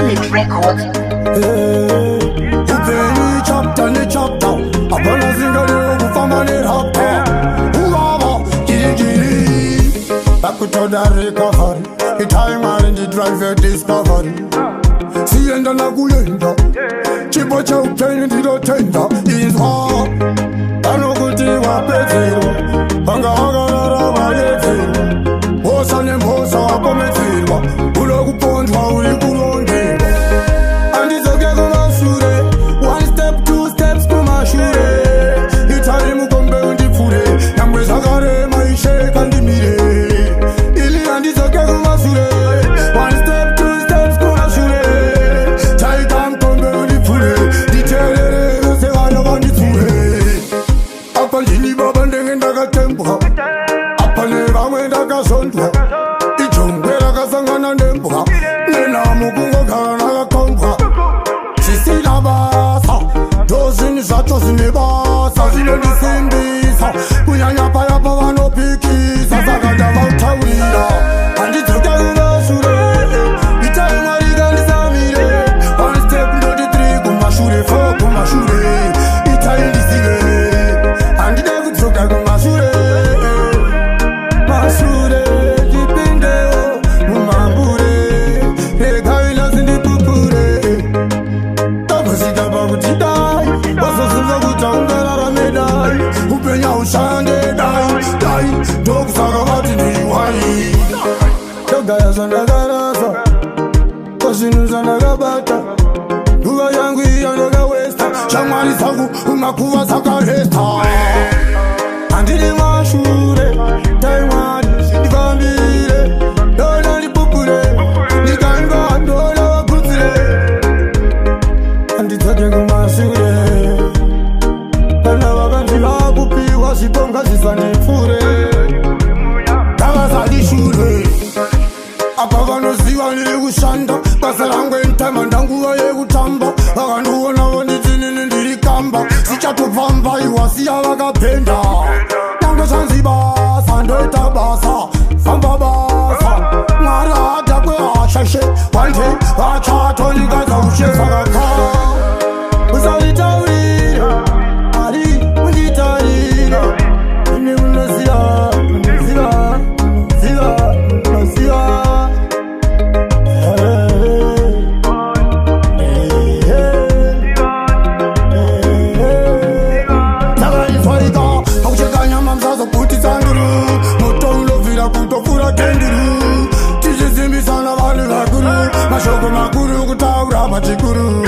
Limit Records. Upeni chapter ni chapter, apana zingale kufama ni rapper. Uwama giri back to the recovery. The time I in the drive a discovery. Sienda na kuyenda, chipo cha upeni ndilo tenda. Inzwa, ano kuti wapetiro, anga na raba yetiro. Bosa ne bosa wakometirwa, ulo kupondwa uli kulondeba. Andizoke kumashure, one step, two steps kumashure. Itali mukombe undipfure, nyangwe zakare maishe kandimire. Ili andizoke kumashure, one step, two steps kumashure. Taika mkombe undipfure, diterere yose vana vanditsure. Apa ndini baba ndenge ndakatembuka, apa nevamwe ndakazondwa. Ijongwe rakasangana nembwa, nenamu kungogara nakakombwa. Sisina basa, dozini zvacho zvine basa, zvinondisimbisa. Kunyanya paya pavanopikisa, saka ndavautaurira. Handidzoke kumashure, itai Mwari kandisamire. One step ndoti 3 kumashure, 4 kumashure. Itai ndisive, handide kudzoka kumashure. Mashure, chipindewo, mumambure. Regai lazindipupure. Tamasika pakuti dai, wazoziva kuti ungararame dai. Upenya ushande dai, ndokusaka vati ndiwai. Ndogaya zvandakarasa, kwazvinhu zvandakabata. Nguva yangu iya ndakawesta, shamwari dzangu umakuva dzakaresta. Handidi mashure, dai Mwari ndifambire. Ndona ndipupure, ndikanga ndona vakudzire. Handidzoke kumashure, kana vakanzvila kupiwa zvipo ngazvisandipfure. Ngavasandishure, apa vanoziva ndiri kushanda. Basa rangu entime ndanguva yekutamba. Vakandiona ndichinini ndiri kamba, zichatopfamba iwasiya vakapenda. Nyange zvanzi basa ndoita basa, famba basa. Mwari adakwe ashashe, one day vachatonikadza ushe sakaka. Usavitaurire, Mwari unditarire. Ine unoziva, unoziva, unoziva, unoziva. Takaifarika, pakucheka nyama msazoputisa nduru. Moto ulovira kutofura kenduru. Tichisimbisana vanhu vakuru, mashoko makuru kutaura machikuru.